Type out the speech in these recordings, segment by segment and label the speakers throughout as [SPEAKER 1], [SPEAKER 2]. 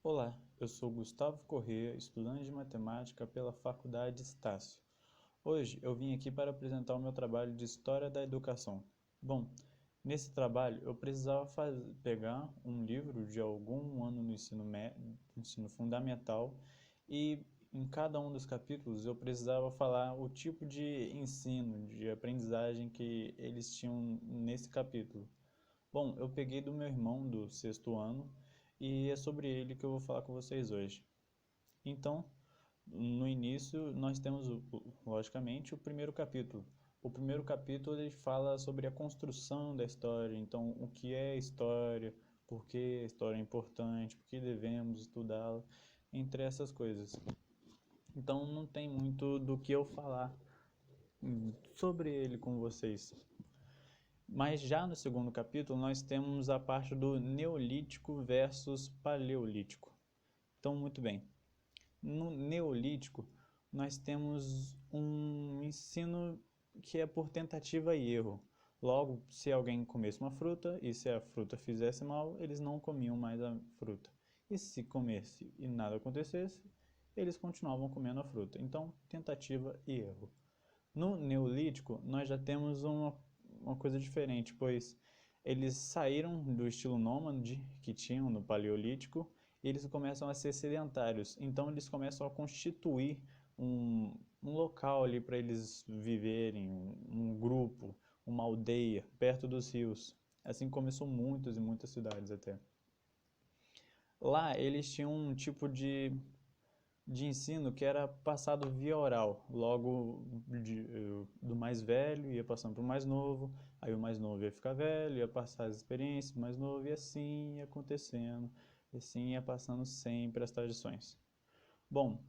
[SPEAKER 1] Olá, eu sou Gustavo Corrêa, estudante de matemática pela Faculdade Estácio. Hoje eu vim aqui para apresentar o meu trabalho de História da Educação. Bom, nesse trabalho eu precisava pegar um livro de algum ano no ensino fundamental e em cada um dos capítulos eu precisava falar o tipo de ensino, de aprendizagem que eles tinham nesse capítulo. Bom, eu peguei do meu irmão do sexto ano e é sobre ele que eu vou falar com vocês hoje. Então, no início, nós temos, logicamente, o primeiro capítulo. O primeiro capítulo ele fala sobre a construção da história, então o que é história, por que a história é importante, por que devemos estudá-la, entre essas coisas. Então não tem muito do que eu falar sobre ele com vocês. Mas já no segundo capítulo nós temos a parte do Neolítico versus Paleolítico. Então, muito bem. No Neolítico, nós temos um ensino que é por tentativa e erro. Logo, se alguém comesse uma fruta e se a fruta fizesse mal, eles não comiam mais a fruta. E se comesse e nada acontecesse, eles continuavam comendo a fruta. Então, tentativa e erro. No Neolítico, nós já temos uma coisa diferente, pois eles saíram do estilo nômade que tinham no Paleolítico e eles começam a ser sedentários. Então eles começam a constituir um local ali para eles viverem, um grupo, uma aldeia perto dos rios. Assim começou muitas e muitas cidades até. Lá eles tinham um tipo de ensino que era passado via oral, logo do mais velho ia passando para o mais novo, aí o mais novo ia ficar velho, ia passar as experiências, o mais novo, e assim ia acontecendo, e assim ia passando sempre as tradições. Bom,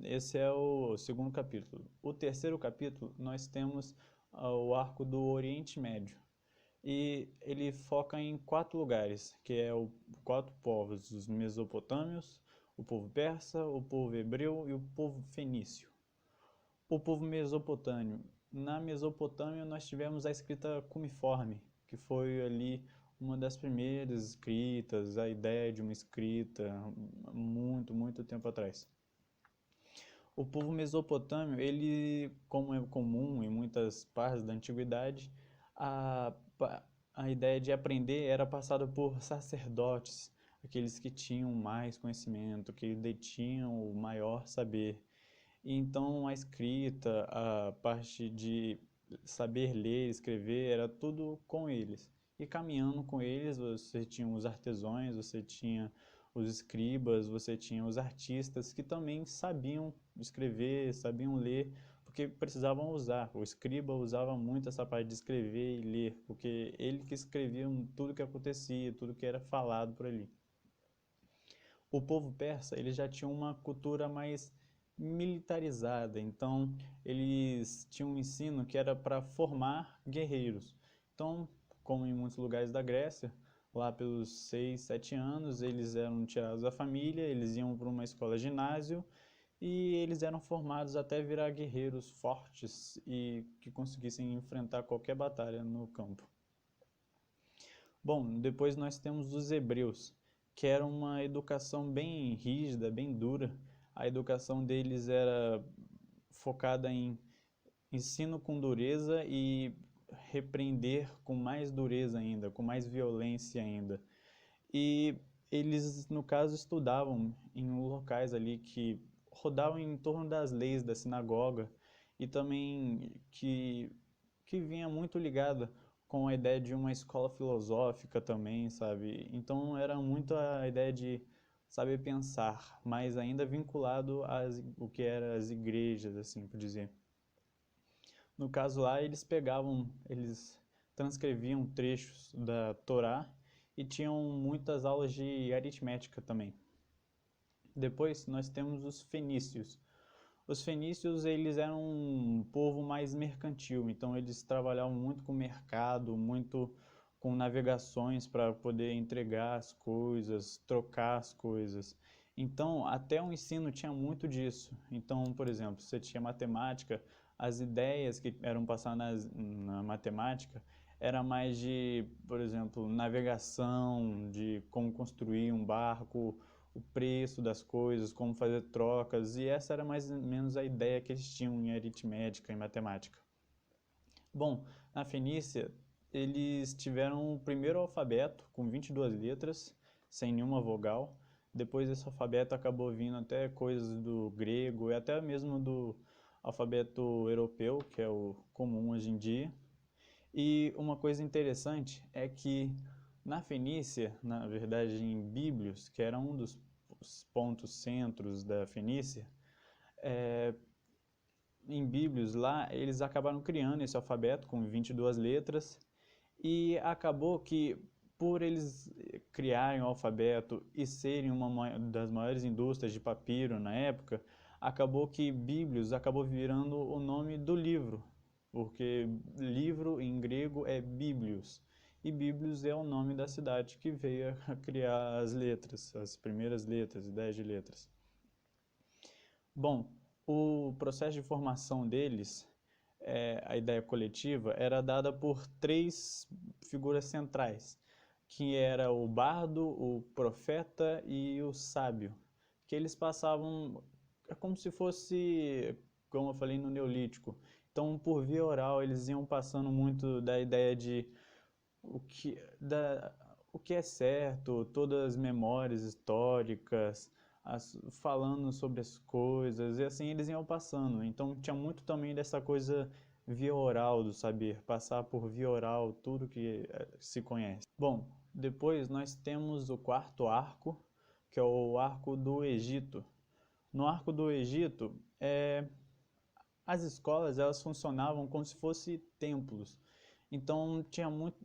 [SPEAKER 1] esse é o segundo capítulo. O terceiro capítulo nós temos o arco do Oriente Médio, e ele foca em 4 lugares, que é os 4 povos, os mesopotâmios, o povo persa, o povo hebreu e o povo fenício. O povo mesopotâmio. Na Mesopotâmia nós tivemos a escrita cuneiforme, que foi ali uma das primeiras escritas, a ideia de uma escrita, muito tempo atrás. O povo mesopotâmio, ele, como é comum em muitas partes da antiguidade, a, a ideia de aprender era passada por sacerdotes, aqueles que tinham mais conhecimento, que detinham o maior saber. E então a escrita, a parte de saber ler, escrever, era tudo com eles. E caminhando com eles, você tinha os artesãos, você tinha os escribas, você tinha os artistas que também sabiam escrever, sabiam ler, porque precisavam usar. O escriba usava muito essa parte de escrever e ler, porque ele que escrevia tudo que acontecia, tudo que era falado por ali. O povo persa, ele já tinha uma cultura mais militarizada, então eles tinham um ensino que era para formar guerreiros. Então, como em muitos lugares da Grécia, lá pelos 6, 7 anos, eles eram tirados da família, eles iam para uma escola ginásio e eles eram formados até virar guerreiros fortes e que conseguissem enfrentar qualquer batalha no campo. Bom, depois nós temos os hebreus, que era uma educação bem rígida, bem dura. A educação deles era focada em ensino com dureza e repreender com mais dureza ainda, com mais violência ainda. E eles, no caso, estudavam em locais ali que rodavam em torno das leis da sinagoga e também que vinha muito ligada com a ideia de uma escola filosófica também, sabe? Então era muito a ideia de saber pensar, mas ainda vinculado o que eram as igrejas, assim por dizer. No caso lá, eles transcreviam trechos da Torá e tinham muitas aulas de aritmética também. Depois nós temos os fenícios. Os fenícios, eles eram um povo mais mercantil, então eles trabalhavam muito com mercado, muito com navegações para poder entregar as coisas, trocar as coisas. Então, até o ensino tinha muito disso. Então, por exemplo, você tinha matemática, as ideias que eram passadas na matemática era mais de, por exemplo, navegação, de como construir um barco, o preço das coisas, como fazer trocas, e essa era mais ou menos a ideia que eles tinham em aritmética e matemática. Bom, na Fenícia, eles tiveram o primeiro alfabeto com 22 letras, sem nenhuma vogal. Depois esse alfabeto acabou vindo até coisas do grego e até mesmo do alfabeto europeu, que é o comum hoje em dia. E uma coisa interessante é que na Fenícia, na verdade em Bíblios, que era um dos pontos centros da Fenícia, em Bíblios lá eles acabaram criando esse alfabeto com 22 letras e acabou que por eles criarem o alfabeto e serem uma das maiores indústrias de papiro na época, acabou que Bíblios acabou virando o nome do livro, porque livro em grego é Bíblios, e Bíblios é o nome da cidade que veio a criar as letras, as primeiras letras, 10 de letras. Bom, o processo de formação deles, a ideia coletiva, era dada por três figuras centrais, que era o bardo, o profeta e o sábio, que eles passavam, é como se fosse, como eu falei, no Neolítico. Então, por via oral, eles iam passando muito da ideia de o que é certo, todas as memórias históricas, falando sobre as coisas, e assim eles iam passando. Então tinha muito também dessa coisa via oral do saber, passar por via oral tudo que se conhece. Bom, depois nós temos o quarto arco, que é o arco do Egito. No arco do Egito, as escolas elas funcionavam como se fossem templos. Então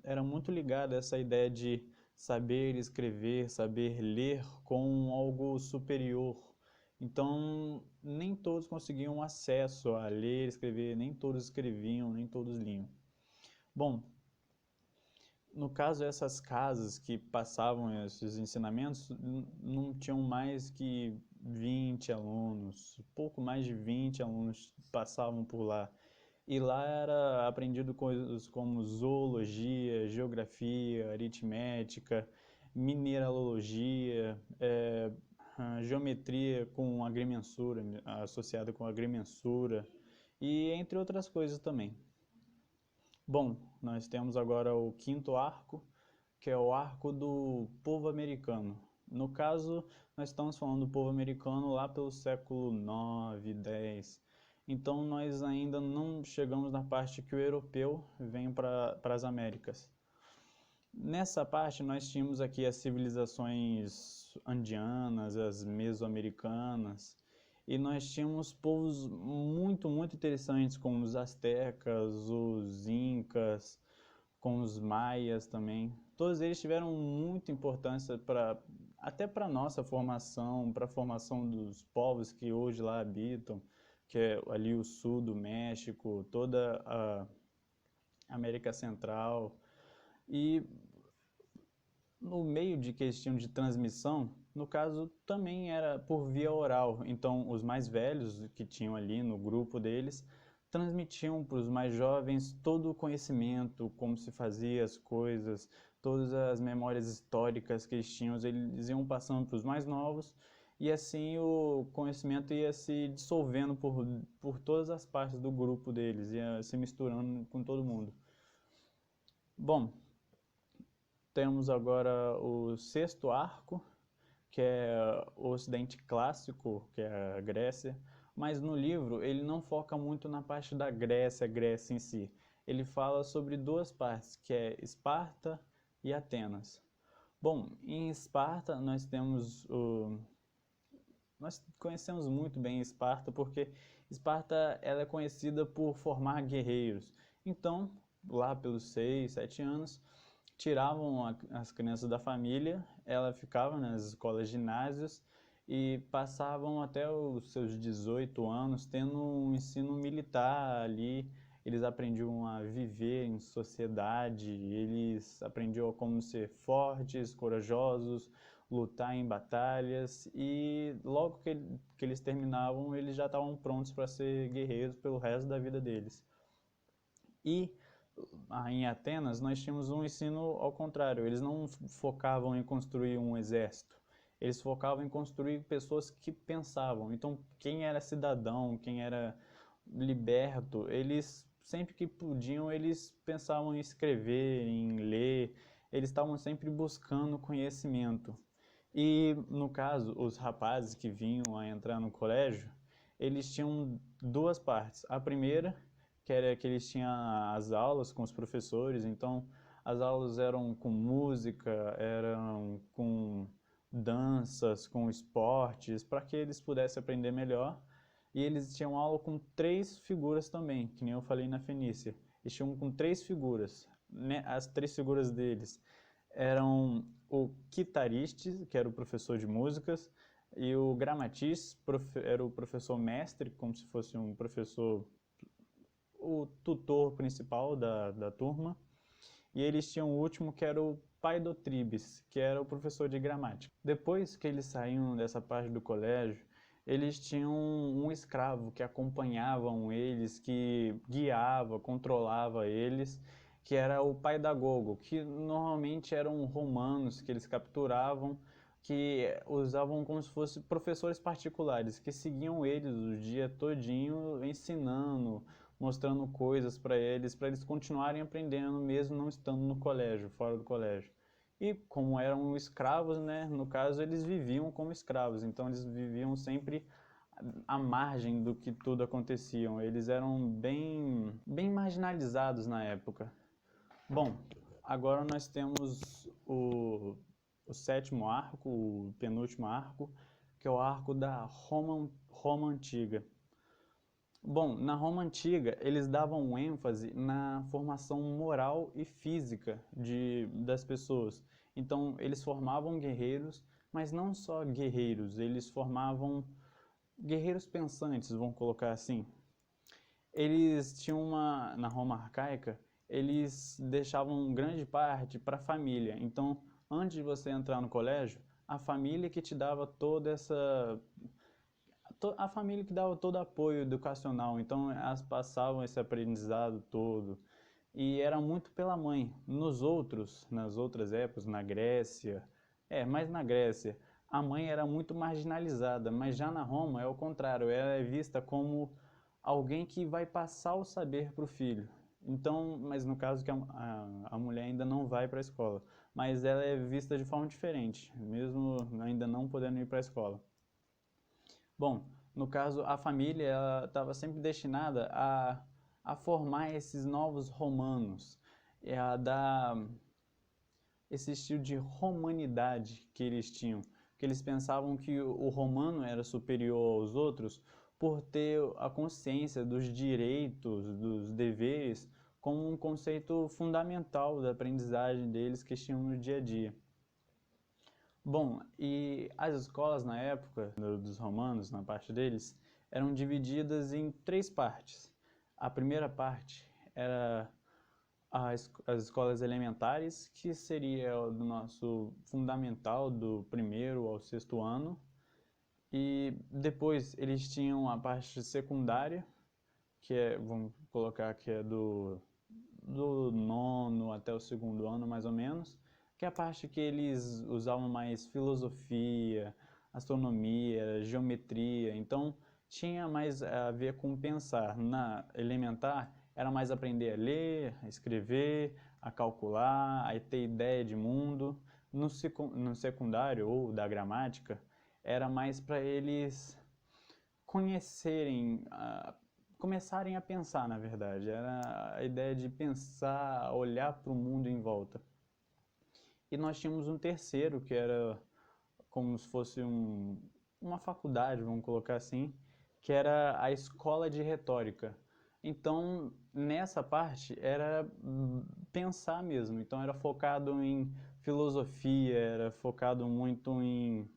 [SPEAKER 1] era muito ligado a essa ideia de saber escrever, saber ler com algo superior. Então nem todos conseguiam acesso a ler, escrever, nem todos escreviam, nem todos liam. Bom, no caso essas casas que passavam esses ensinamentos não tinham mais que 20 alunos, pouco mais de 20 alunos passavam por lá. E lá era aprendido coisas como zoologia, geografia, aritmética, mineralogia, geometria com agrimensura, associada com agrimensura, e entre outras coisas também. Bom, nós temos agora o quinto arco, que é o arco do povo americano. No caso, nós estamos falando do povo americano lá pelo século 9, 10. Então nós ainda não chegamos na parte que o europeu vem para as Américas. Nessa parte nós tínhamos aqui as civilizações andianas, as mesoamericanas, e nós tínhamos povos muito, muito interessantes, como os astecas, os incas, com os maias também. Todos eles tiveram muita importância até para a nossa formação, para a formação dos povos que hoje lá habitam, que é ali o sul do México, toda a América Central. E no meio de questão de transmissão, no caso também era por via oral. Então os mais velhos que tinham ali no grupo deles transmitiam para os mais jovens todo o conhecimento, como se fazia as coisas, todas as memórias históricas que eles tinham, eles iam passando para os mais novos, e assim o conhecimento ia se dissolvendo por todas as partes do grupo deles, ia se misturando com todo mundo. Bom, temos agora o sexto arco, que é o Ocidente Clássico, que é a Grécia, mas no livro ele não foca muito na parte da Grécia, Grécia em si. Ele fala sobre duas partes, que é Esparta e Atenas. Bom, em Esparta nós conhecemos muito bem Esparta, porque Esparta ela é conhecida por formar guerreiros. Então, lá pelos 6, 7 anos, tiravam as crianças da família, ela ficava nas escolas ginásios e passavam até os seus 18 anos tendo um ensino militar ali. Eles aprendiam a viver em sociedade, eles aprendiam como ser fortes, corajosos, lutar em batalhas, e logo que eles terminavam, eles já estavam prontos para ser guerreiros pelo resto da vida deles. E em Atenas nós tínhamos um ensino ao contrário, eles não focavam em construir um exército, Eles focavam em construir pessoas que pensavam. Então, quem era cidadão, quem era liberto, eles sempre que podiam, eles pensavam em escrever, em ler, eles estavam sempre buscando conhecimento. E, no caso, os rapazes que vinham a entrar no colégio, eles tinham duas partes. A primeira, que era que eles tinham as aulas com os professores, então as aulas eram com música, eram com danças, com esportes, para que eles pudessem aprender melhor. E eles tinham aula com três figuras também, que nem eu falei na Fenícia. Eles tinham com três figuras, né? As três figuras deles eram o Kitaristes, que era o professor de músicas, e o Gramatis era o professor mestre, como se fosse um professor, o tutor principal da turma. E eles tinham o último, que era o Paidotribes, que era o professor de gramática. Depois que eles saíam dessa parte do colégio, eles tinham um escravo que acompanhavam eles, que guiava, controlava eles, que era o paidagogo, que normalmente eram romanos que eles capturavam, que usavam como se fossem professores particulares, que seguiam eles o dia todinho ensinando, mostrando coisas para eles continuarem aprendendo mesmo não estando no colégio, fora do colégio. E como eram escravos, né, no caso eles viviam como escravos, então eles viviam sempre à margem do que tudo acontecia. Eles eram bem marginalizados na época. Bom, agora nós temos o sétimo arco, o penúltimo arco, que é o arco da Roma Antiga. Bom, na Roma Antiga, eles davam ênfase na formação moral e física das pessoas. Então, eles formavam guerreiros, mas não só guerreiros, eles formavam guerreiros pensantes, vamos colocar assim. Eles tinham na Roma arcaica, eles deixavam grande parte para a família. Então, antes de você entrar no colégio, a família que te dava a família que dava todo apoio educacional, então elas passavam esse aprendizado todo. E era muito pela mãe. Nas outras épocas, na Grécia, mas na Grécia, a mãe era muito marginalizada, mas já na Roma é o contrário, ela é vista como alguém que vai passar o saber para o filho. Então, mas no caso que a mulher ainda não vai para a escola, mas ela é vista de forma diferente, mesmo ainda não podendo ir para a escola. Bom, no caso, a família estava sempre destinada a formar esses novos romanos, a dar esse estilo de romanidade que eles tinham, que eles pensavam que o romano era superior aos outros por ter a consciência dos direitos, dos deveres, como um conceito fundamental da aprendizagem deles que tinham no dia a dia. Bom, e as escolas na época dos romanos, na parte deles, eram divididas em três partes. A primeira parte era as escolas elementares, que seria do nosso fundamental, do primeiro ao sexto ano. E depois eles tinham a parte secundária, que vamos colocar que é do nono até o segundo ano, mais ou menos, que é a parte que eles usavam mais filosofia, astronomia, geometria, então tinha mais a ver com pensar. Na elementar era mais aprender a ler, a escrever, a calcular, a ter ideia de mundo. No secundário, ou da gramática, era mais para eles conhecerem, começarem a pensar, na verdade. Era a ideia de pensar, olhar para o mundo em volta. E nós tínhamos um terceiro, que era como se fosse uma faculdade, vamos colocar assim, que era a escola de retórica. Então, nessa parte, era pensar mesmo. Então, era focado em filosofia, era focado muito em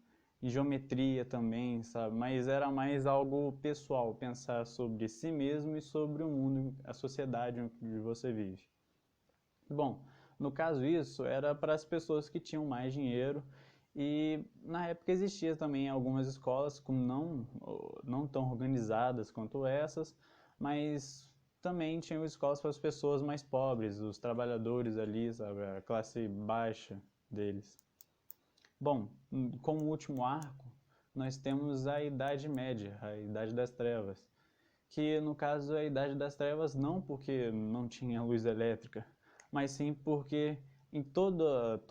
[SPEAKER 1] geometria também, sabe? Mas era mais algo pessoal, pensar sobre si mesmo e sobre o mundo, a sociedade onde você vive. Bom, no caso isso era para as pessoas que tinham mais dinheiro e na época existia também algumas escolas como não tão organizadas quanto essas, mas também tinham escolas para as pessoas mais pobres, os trabalhadores ali, sabe, a classe baixa deles. Bom, como último arco, nós temos a Idade Média, a Idade das Trevas, que no caso é a Idade das Trevas não porque não tinha luz elétrica, mas sim porque em todas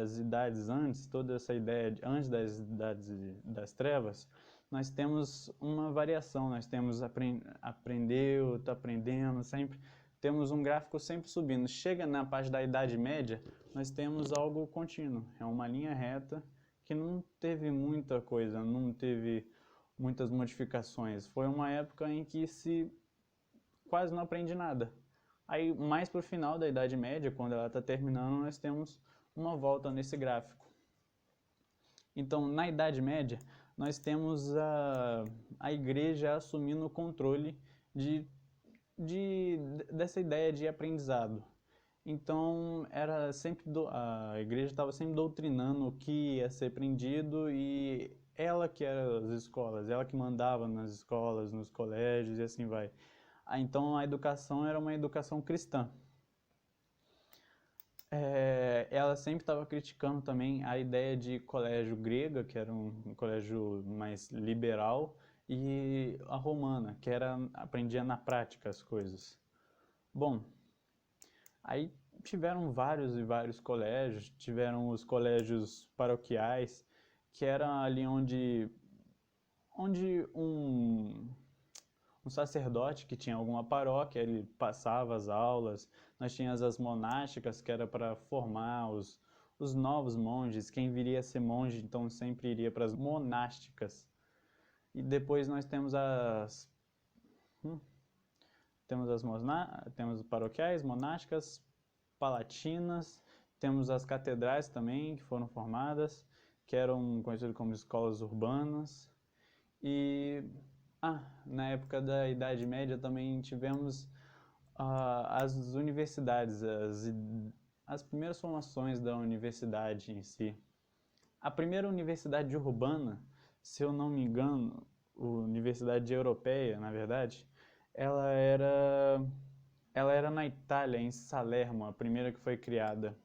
[SPEAKER 1] as idades antes, toda essa ideia antes das Idades das Trevas, nós temos uma variação, nós temos aprendeu, está aprendendo, sempre temos um gráfico sempre subindo. Chega na parte da Idade Média, nós temos algo contínuo, é uma linha reta que não teve muita coisa, não teve muitas modificações. Foi uma época em que se quase não aprende nada. Aí, mais para o final da Idade Média, quando ela está terminando, nós temos uma volta nesse gráfico. Então, na Idade Média, nós temos a igreja assumindo o controle dessa ideia de aprendizado. Então, era sempre a igreja estava sempre doutrinando o que ia ser aprendido e ela que era as escolas, ela que mandava nas escolas, nos colégios e assim vai. Então, a educação era uma educação cristã. Ela sempre estava criticando também a ideia de colégio grega, que era um colégio mais liberal, e a romana, que aprendia na prática as coisas. Bom, aí tiveram vários e vários colégios, tiveram os colégios paroquiais, que era ali onde um sacerdote que tinha alguma paróquia, ele passava as aulas. Nós tínhamos as monásticas, que era para formar os novos monges, quem viria a ser monge, então sempre iria para as monásticas. E depois nós temos temos paroquiais, monásticas, palatinas, temos as catedrais também, que foram formadas, que eram conhecidas como escolas urbanas. E na época da Idade Média também tivemos as universidades, as primeiras formações da universidade em si. A primeira universidade urbana, se eu não me engano, universidade europeia, na verdade, ela era na Itália, em Salerno, a primeira que foi criada.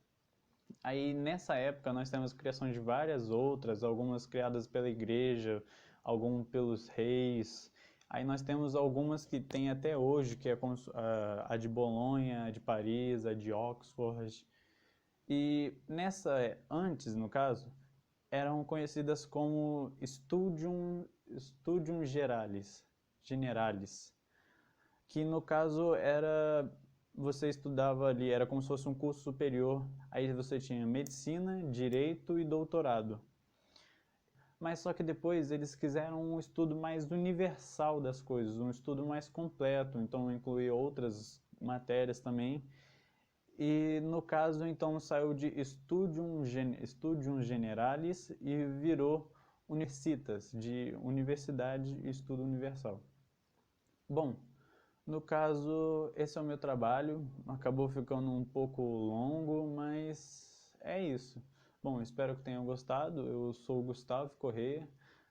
[SPEAKER 1] Aí nessa época nós temos a criação de várias outras, algumas criadas pela igreja, algumas pelos reis. Aí nós temos algumas que tem até hoje, que é a de Bolonha, a de Paris, a de Oxford. E antes, no caso, eram conhecidas como Studium Generalis, que no caso você estudava ali, era como se fosse um curso superior, aí você tinha medicina, direito e doutorado. Mas só que depois eles quiseram um estudo mais universal das coisas, um estudo mais completo, então incluía outras matérias também. E no caso, então, saiu de Studium Generalis e virou Universitas, de Universidade e Estudo Universal. Bom, no caso, esse é o meu trabalho, acabou ficando um pouco longo, mas é isso. Bom, espero que tenham gostado. Eu sou o Gustavo Corrêa,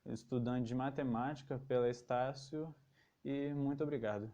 [SPEAKER 1] estudante de matemática pela Estácio, e muito obrigado.